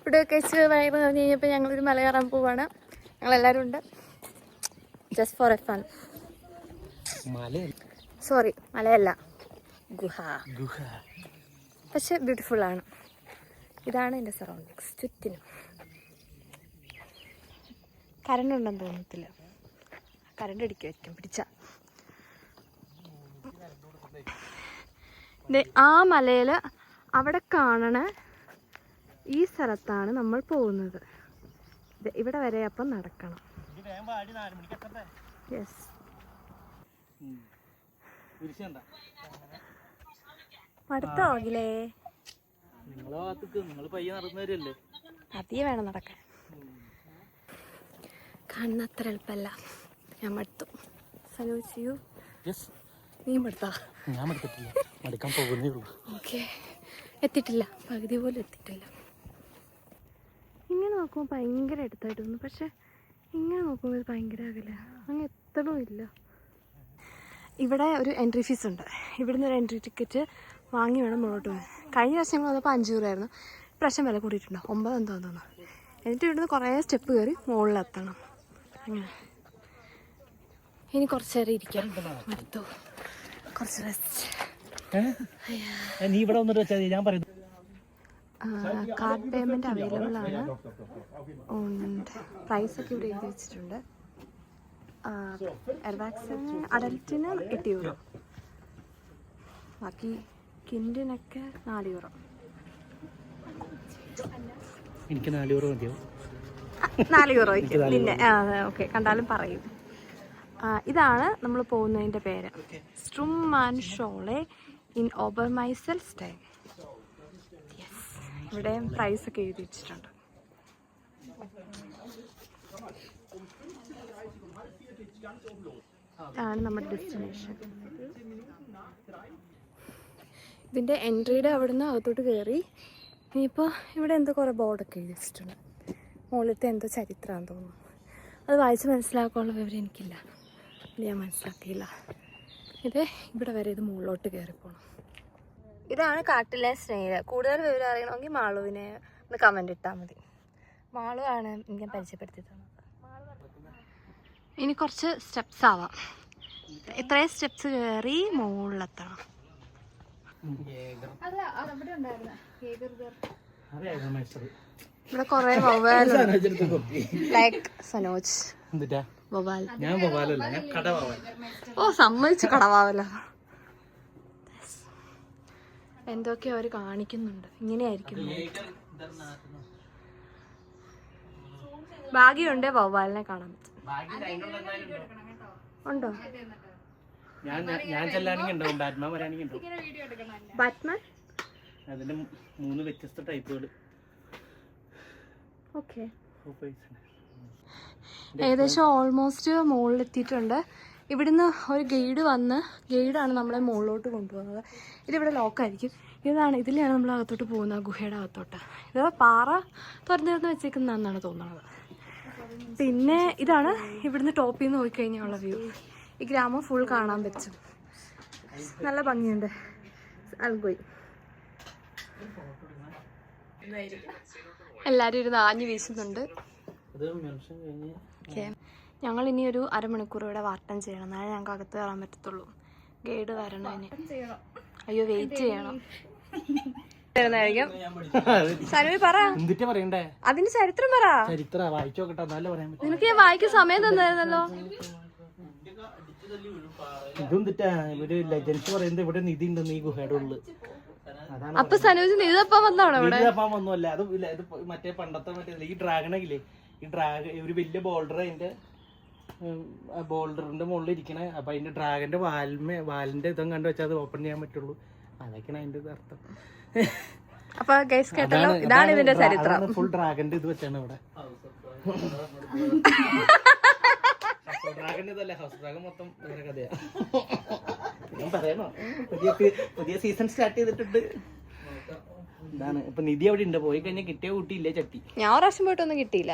ഇവിടെ കഴിച്ച് വൈകുന്നേരം കഴിഞ്ഞ് കഴിഞ്ഞപ്പോൾ ഞങ്ങളൊരു മല കയറാൻ പോവാണ്. ഞങ്ങളെല്ലാവരും ഉണ്ട്. Just for a fun. Sorry, മലയല്ല, ഗുഹ. പക്ഷെ ബ്യൂട്ടിഫുള്ളാണ്. ഇതാണ് എൻ്റെ സറൗണ്ടിങ്സ്. ചുറ്റിനും കറണ്ട് ഉണ്ടെന്ന് തോന്നത്തില്ല. കറണ്ട് അടിക്കുമായിരിക്കും പിടിച്ച. ആ മലയിൽ അവിടെ കാണണ ഈ സ്ഥലത്താണ് നമ്മൾ പോകുന്നത്. ഇവിടെ വരെ അപ്പം നടക്കണം. യെസ്. അടുത്തോകിലേ അതേ വേണം നടക്കാൻ. കാണുന്ന അത്ര എളുപ്പമല്ല. ഞാൻ മടുത്തു. സലോചിച്ചു. നീ മടുത്താ? ഓക്കെ. എത്തിയിട്ടില്ല, പകുതി പോലും എത്തിയിട്ടില്ല. ഇങ്ങനെ നോക്കുമ്പോൾ ഭയങ്കര അടുത്തായിട്ട് തോന്നും. പക്ഷെ ഇങ്ങനെ നോക്കുമ്പോൾ ഇത് ഭയങ്കര അകല. അങ്ങ് എത്തണമില്ല. ഇവിടെ ഒരു എൻട്രി ഫീസ് ഉണ്ട്. ഇവിടുന്ന് ഒരു എൻട്രി ടിക്കറ്റ് വാങ്ങി വേണം മുന്നോട്ട് പോകാൻ. കഴിഞ്ഞ വർഷം ഞങ്ങൾ വന്നപ്പോൾ 5 രൂപയായിരുന്നു. ഇപ്രാവശ്യം വില കൂടിയിട്ടുണ്ടോ? 9 എന്തോ തോന്നുന്നു. എന്നിട്ട് ഇവിടുന്ന് കുറേ സ്റ്റെപ്പ് കയറി മുകളിലെത്തണം. അങ്ങനെ ഇനി കുറച്ച് നേരം ഇരിക്കാം. മടുത്തു. കുറച്ച് റെസ്റ്റ്. കാർഡ് പേയ്മെൻറ്റ് അവൈലബിൾ ആണ്. പ്രൈസൊക്കെ ഇവിടെ എഴുതി വെച്ചിട്ടുണ്ട്. എയർവാക്സിന് അഡൽറ്റിന് 8 യൂറോ, ബാക്കി കിൻഡിനൊക്കെ 4 യൂറോ. എനിക്ക് 4 യൂറോ മതിയോ? 4 യൂറോയ്ക്ക് പിന്നെ ഓക്കെ കണ്ടാലും പറയും. ഇതാണ് നമ്മൾ പോകുന്നതിൻ്റെ പേര്. സ്ട്രുമാൻ ഷോളെ ഇൻ ഓബർമൈസൽ സ്റ്റേ. യെസ്. ഇവിടെ പ്രൈസൊക്കെ എഴുതി വെച്ചിട്ടുണ്ട്. ആണ് നമ്മുടെ ഡെസ്റ്റിനേഷൻ. ഇതിൻ്റെ എൻട്രിയുടെ അവിടുന്ന് അകത്തോട്ട് കയറി. ഇനിയിപ്പോൾ ഇവിടെ എന്തോ കുറേ ബോർഡൊക്കെ എഴുതി വെച്ചിട്ടുണ്ട്. മുകളിലത്തെ എന്തോ ചരിത്രമാണെന്ന് തോന്നുന്നു. അത് വായിച്ച് മനസ്സിലാക്കാനുള്ള വിവരം എനിക്കില്ല. ഞാൻ മനസ്സിലാക്കിയില്ല. ഇവിടെ വരെ ഇത് മുകളിലോട്ട് കയറിപ്പോണം. ഇതാണ് കാട്ടിലെ സ്നേഹിത. കൂടുതൽ വിവരം അറിയണമെങ്കിൽ മാളുവിനെ ഒന്ന് കമൻ്റ് ഇട്ടാൽ മതി. മാളു ആണ് എനിക്ക് പരിചയപ്പെടുത്തി തന്നത്. ഇനി കുറച്ച് സ്റ്റെപ്സ് ആവാം. ഇത്രയും സ്റ്റെപ്സ് കയറി മുകളിലെത്തണം. ഇവിടെ കുറെ ലൈക്ക് സനോജ് വവ്വാൽ. ഓ സമ്മതിച്ചു, കടവാവല്ലോ. എന്തൊക്കെയോ അവർ കാണിക്കുന്നുണ്ട്. ഇങ്ങനെയായിരിക്കും. ഭാഗ്യമുണ്ടേ വവ്വാലിനെ കാണാൻ പറ്റും. ഉണ്ടോ? ബാറ്റ്മാൻ അതിന്റെ 3 വ്യത്യസ്ത ടൈപ്പുകൾ. ഓക്കെ. ഏകദേശം ഓൾമോസ്റ്റ് മുകളിലെത്തിയിട്ടുണ്ട്. ഇവിടുന്ന് ഒരു ഗൈഡാണ് നമ്മളെ മുകളിലോട്ട് കൊണ്ടുപോകുന്നത്. ഇതിവിടെ ലോക്കായിരിക്കും. ഇതിലാണ് നമ്മൾ അകത്തോട്ട് പോകുന്നത്, ഗുഹയുടെ അകത്തോട്ട്. ഇത് പാറ തുറന്നിരുന്ന് വെച്ചേക്കുന്നതെന്നാണ് തോന്നുന്നത്. പിന്നെ ഇതാണ് ഇവിടുന്ന് ടോപ്പിൽ നിന്ന് നോക്കിക്കഴിഞ്ഞാലുള്ള വ്യൂ. ഈ ഗ്രാമം ഫുൾ കാണാൻ പറ്റും. നല്ല ഭംഗിയുണ്ട്. അൽഗോയ്. എല്ലാവരും ഇരുന്ന് ആഞ്ഞു വീശുന്നുണ്ട്. ഞങ്ങൾ ഇനി ഒരു അരമണിക്കൂർ ഇവിടെ വാർട്ടം ചെയ്യണം. എന്നാലേ ഞങ്ങൾക്ക് അകത്ത് കയറാൻ പറ്റത്തുള്ളൂ. ഗൈഡ് വരണതിന്. അയ്യോ വെയിറ്റ് ചെയ്യണം. അതിന് ചരിത്രം പറ. നിനക്ക് ഞാൻ വായിക്കാൻ സമയം തന്നായിരുന്നല്ലോ. ഇവിടെ നിധി ഉണ്ടെന്ന് ഈ ഗുഹയുടെ ഉള്ളിൽ. അപ്പൊ സനോജ് നിധിയപ്പം വന്നോളൂ. വന്നല്ല, അത് മറ്റേ പണ്ടത്തെ ഈ ഡ്രാഗണില്ലേ, ഈ ഒരു വലിയ ബോൾഡർ, അതിന്റെ ബോൾഡറിന്റെ മുകളിൽ ഇരിക്കണേ. അപ്പൊ അതിന്റെ ഡ്രാഗന്റെ വാലിന്റെ ഇതും കണ്ടു വെച്ചാൽ അത് ഓപ്പൺ ചെയ്യാൻ പറ്റുള്ളൂ. അതൊക്കെയാണ് അതിന്റെ അർത്ഥം. അപ്പൊ കേട്ടല്ലോ, ഇതാണ് ഇതിന്റെ ചരിത്രം. ഫുൾ ഡ്രാഗന്റെ ഇത് വെച്ചാണ് ഇവിടെ. ഡ്രാഗൻ ഇതല്ല, ഹൗസ് ഡ്രാഗൺ മൊത്തം വേറെ കഥയാ. ഞാൻ പറയണോ? പുതിയ സീസൺ സ്റ്റാർട്ട് ചെയ്തിട്ടുണ്ട്. ഇതാണ് ഇപ്പൊ നിധി അവിടെ ഉണ്ട്. പോയി കഴിഞ്ഞാൽ കിട്ടിയ കൂട്ടിയില്ലേ ചട്ടി. ഞാൻ ഒരു പ്രാവശ്യം പോയിട്ടൊന്നും കിട്ടിയില്ല.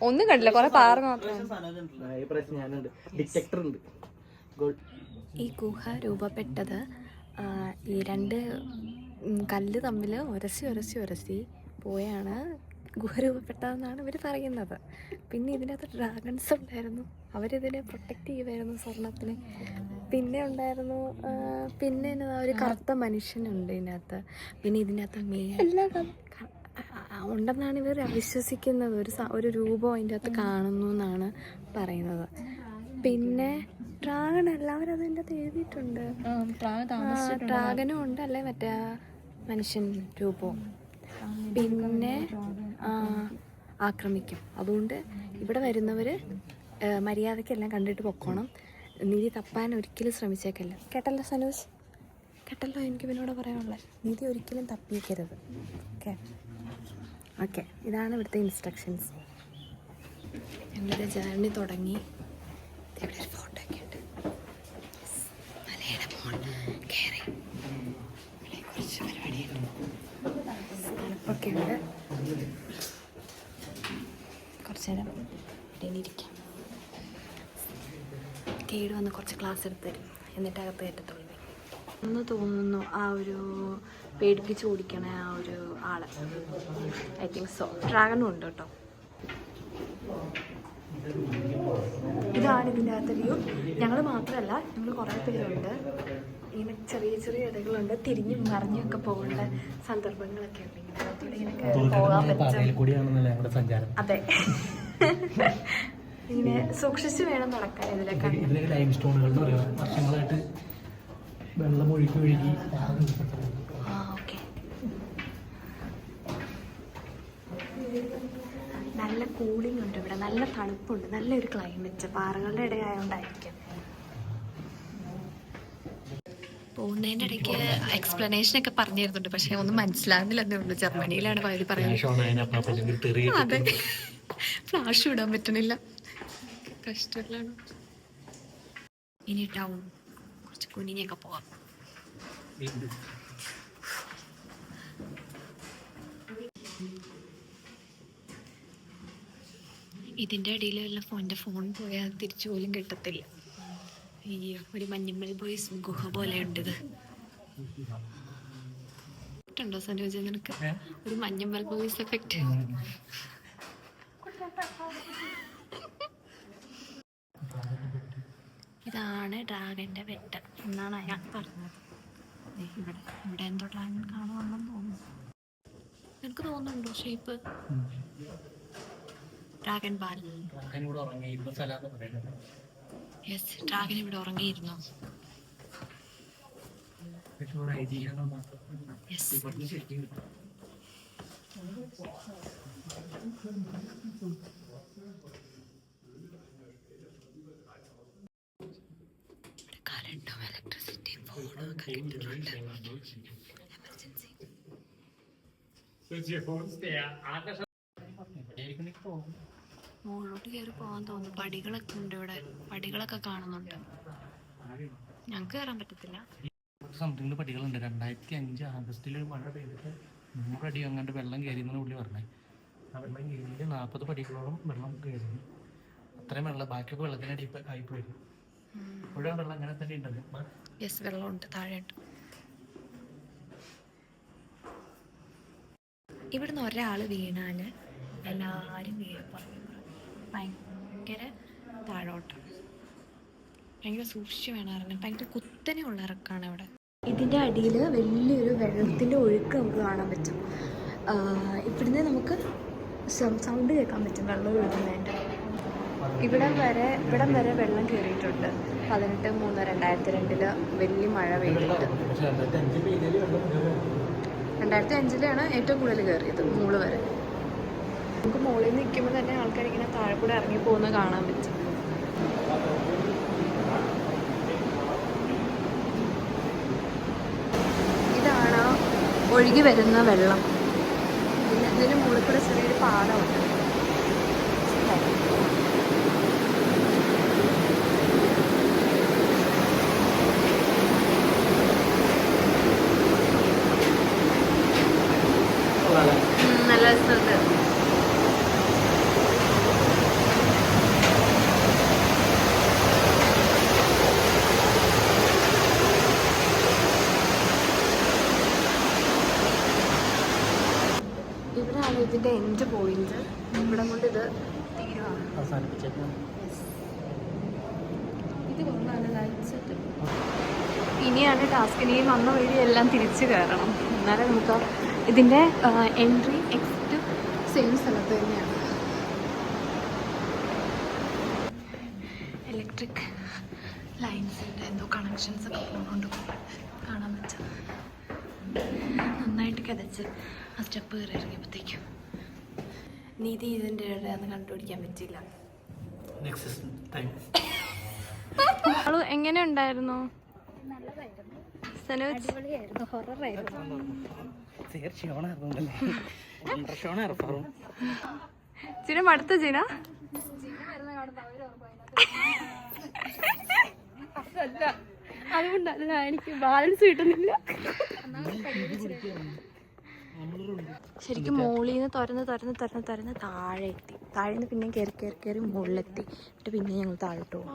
ഒന്നും കണ്ടില്ല, കുറെ പാറ മാത്രം. ഞാനുണ്ട്, ഡിറ്റക്ടർ ഉണ്ട്. ഈ ഗുഹ രൂപപ്പെട്ടത് ഈ 2 കല്ല് തമ്മിൽ ഉരസി പോയാണ് ഗുഹ രൂപപ്പെട്ടതെന്നാണ് ഇവർ പറയുന്നത്. പിന്നെ ഇതിനകത്ത് ഡ്രാഗൺസ് ഉണ്ടായിരുന്നു, അവരിതിനെ പ്രൊട്ടക്റ്റ് ചെയ്യുമായിരുന്നു സ്വർണത്തിനെ. പിന്നെ ഉണ്ടായിരുന്നു പിന്നെ എന്നതാ ഒരു കറുത്ത മനുഷ്യനുണ്ട് ഇതിനകത്ത്. പിന്നെ ഇതിനകത്ത് ഉണ്ടെന്നാണ് ഇവർ വിശ്വസിക്കുന്നത്. ഒരു രൂപം അതിൻ്റെ അകത്ത് കാണുന്നു എന്നാണ് പറയുന്നത്. പിന്നെ ഡ്രാഗൺ എല്ലാവരും അതിൻ്റെ അകത്ത് എഴുതിയിട്ടുണ്ട്. ഡ്രാഗനും ഉണ്ട്, അല്ലെ മറ്റേ മനുഷ്യൻ രൂപവും. പിന്നെ ആക്രമിക്കും. അതുകൊണ്ട് ഇവിടെ വരുന്നവർ മര്യാദയ്ക്കെല്ലാം കണ്ടിട്ട് പൊക്കോണം. നിധി തപ്പാൻ ഒരിക്കലും ശ്രമിച്ചേക്കല്ല. കേട്ടല്ലോ സനൂസ്? കേട്ടല്ലോ? എനിക്ക് പിന്നോട് പറയാനുള്ളത്, നിധി ഒരിക്കലും തപ്പിയേക്കരുത്. ഓക്കെ ഓക്കെ, ഇതാണ് ഇവിടുത്തെ ഇൻസ്ട്രക്ഷൻസ്. ഞങ്ങളുടെ ജേർണി തുടങ്ങി. ഇവിടെ ഒരു ഫോട്ടോ ഒക്കെ ഉണ്ട്. മലയുടെ മോൾ കയറി ഇവിടെ കുറച്ച് പരിപാടിയുണ്ട്. തണുപ്പൊക്കെ ഉണ്ട്. കുറച്ച് നേരം ഇവിടെ ഇരിക്കാം. കേട് വന്ന് കുറച്ച് ക്ലാസ് എടുത്ത് തരും, എന്നിട്ട് അകത്ത് കയറ്റത്തുള്ളൂ എന്ന് തോന്നുന്നു. ആ ഒരു പേടിപ്പിച്ച് ഓടിക്കണ ആ ഒരു ആള്, ഐ തിങ്ക് സോ. ഡ്രാഗണും ഉണ്ട് കേട്ടോ. ഇതാണ് ഇതിൻ്റെ അകത്ത് വ്യൂ. ഞങ്ങൾ മാത്രമല്ല, ഞങ്ങൾ കുറേ പേരുണ്ട്. ഇങ്ങനെ ചെറിയ ചെറിയ ഇടകളുണ്ട്, തിരിഞ്ഞും മറിഞ്ഞൊക്കെ പോകേണ്ട സന്ദർഭങ്ങളൊക്കെ ഉണ്ട്. ഇങ്ങനെ പോകാൻ പറ്റും. അതെ, ഇങ്ങനെ സൂക്ഷിച്ച് വേണം നടക്കാൻ. ഇതിലൊക്കെ ലൈം സ്റ്റോണുകൾ എന്ന് പറയുന്നത് വർഷങ്ങളായിട്ട് വെള്ളം ഒഴുകി ഓക്കെ. നല്ല കൂളിംഗ് ഉണ്ട് ഇവിടെ, നല്ല തണുപ്പുണ്ട്, നല്ലൊരു ക്ലൈമറ്റ്. പാറകളുടെ ഇടയായതുകൊണ്ടായിരിക്കും. പോകുന്നതിൻ്റെ ഇടയ്ക്ക് എക്സ്പ്ലനേഷൻ ഒക്കെ പറഞ്ഞു തരുന്നുണ്ട്, പക്ഷെ ഒന്നും മനസ്സിലാകുന്നില്ലെന്നേ ഉള്ളൂ. ജർമ്മനിയിലാണ് അവർ പറയുന്നത്. അതെ, ഫ്ലാഷ് ഇടാൻ പറ്റണില്ല, കഷ്ടത്തിലാണ്. ഇനി ടൗൺ കുറച്ച് കുനിഞ്ഞൊക്കെ പോവാം. ഇതിൻ്റെ ഇടയിലുള്ള എൻ്റെ ഫോൺ പോയാൽ തിരിച്ചു പോലും കിട്ടത്തില്ല. ഈ ഒരു മഞ്ഞമ്മൽ ബോയ്സ് ഗുഹ പോലെയുണ്ട് ഇത്. ഉണ്ടോ സനോജ നിനക്ക് ഒരു മഞ്ഞമ്മൽ ബോയ്സ് എഫക്റ്റ്? ഇതാണ് ഡ്രാഗൻ്റെ വെട്ടം എന്നാണ് അയാൾ പറഞ്ഞത്. ഇവിടെ എന്തോ ഡ്രാഗൺ കാണുവാണെന്ന് തോന്നുന്നു. നിനക്ക് തോന്നുന്നുണ്ടോ ഷേപ്പ്? ഡ്രാഗൺ ബാൽ. യെസ്, ഡ്രാഗൻ ഇവിടെ ഉറങ്ങിയിരുന്നു. കറണ്ടും ഇലക്ട്രിസിറ്റിയും ഫോണും ഒക്കെ കിട്ടുന്നുണ്ട്. എമർജൻസി. മുകളിലോട്ട് കയറി പോകാൻ തോന്നുന്നു. പടികളൊക്കെ ഉണ്ട് ഇവിടെ, പടികളൊക്കെ കാണുന്നുണ്ട്. ഞങ്ങൾക്ക് കയറാൻ പറ്റത്തില്ല. സംതിങ് പടികളുണ്ട്. 2005 ആഗസ്റ്റിൽ മഴ പെയ്തിട്ട് 100 അടി അങ്ങാണ്ട് വെള്ളം കയറി എന്നാണ് പുള്ളി പറഞ്ഞത്. ആ വെള്ളം കയറിയിട്ട് 40 പടികളോളം വെള്ളം കയറി. അത്രയും വെള്ളം, ബാക്കിയൊക്കെ വെള്ളത്തിനടി ആയിപ്പോയി. ഇപ്പോഴും വെള്ളം അങ്ങനെ തന്നെ ഉണ്ടല്ലോ. യെസ്, വെള്ളമുണ്ട് താഴെയുണ്ട്. ഇവിടുന്ന് ഒരാൾ വീണാൽ എല്ലാവരും വീഴും. ഭയങ്കര താഴോട്ട്, ഭയങ്കര സൂക്ഷിച്ച് വേണം ഇറങ്ങാൻ. ഭയങ്കര കുത്തനെ ഉള്ള ഇറക്കാണ് ഇവിടെ. ഇതിൻ്റെ അടിയിൽ വലിയൊരു വെള്ളത്തിൻ്റെ ഒഴുക്ക് നമുക്ക് കാണാൻ പറ്റും. ഇവിടുന്ന് നമുക്ക് സൗണ്ട് കേൾക്കാൻ പറ്റും വെള്ളം ഒഴുകുന്നതിൻ്റെ. ഇവിടം വരെ വെള്ളം കയറിയിട്ടുണ്ട്. 18/3/2002 വലിയ മഴ പെയ്തിട്ട്. 2005 ഏറ്റവും കൂടുതൽ കയറിയത്, മോള് വരെ. നമുക്ക് മുകളിൽ നിൽക്കുമ്പോൾ തന്നെ ആൾക്കാർ ഇങ്ങനെ താഴെ കൂടെ ഇറങ്ങി പോകുന്നത് കാണാൻ പറ്റും. ഇതാണ് ഒഴുകി വരുന്ന വെള്ളം. പിന്നെ ഇതിന് മുകളിൽ കൂടെ ചെറിയൊരു പാടമുണ്ട്. നല്ല രസമുണ്ട്. ഇവിടെയാണ് ഇതിൻ്റെ എൻഡ് പോയിന്റ്. ഇവിടെ കൊണ്ട് ഇത് തീരുവാണ്. അവസാനിപ്പിച്ചേക്കാം. ഇത് കൊണ്ടാണ് ലൈറ്റ് സെറ്റ്. ഇനിയാണ് ടാസ്ക്. ഇനി വന്ന വഴി എല്ലാം തിരിച്ച് കയറണം. എന്നാലേ നമുക്ക് ഇതിൻ്റെ എൻട്രി എക്സിറ്റ് സെയിം സ്ഥലത്ത് തന്നെയാണ്. ഇലക്ട്രിക് ലൈൻസിൻ്റെ എന്തോ കണക്ഷൻസ് ഒക്കെ പോകുന്നുണ്ട്. കാണാൻ പറ്റും. നന്നായിട്ട് കിതച്ച് ആ സ്റ്റെപ്പ് കയറി ഇറങ്ങിയപ്പോഴത്തേക്കും നീതി ഇതിൻ്റെ ഇടയാന്ന് കണ്ടുപിടിക്കാൻ പറ്റില്ല. അവള് എങ്ങനെ ഉണ്ടായിരുന്നു? ചിന മടുത്ത ചിന അതുകൊണ്ടല്ല, എനിക്ക് ബാലൻസ് കിട്ടുന്നില്ല. ശരിക്കും മോളിൽ നിന്ന് തുറന്ന് താഴെ എത്തി. താഴെ നിന്ന് പിന്നെ കയറി മുകളിലെത്തി. എന്നിട്ട് പിന്നെ ഞങ്ങൾ താഴോട്ട് പോകും.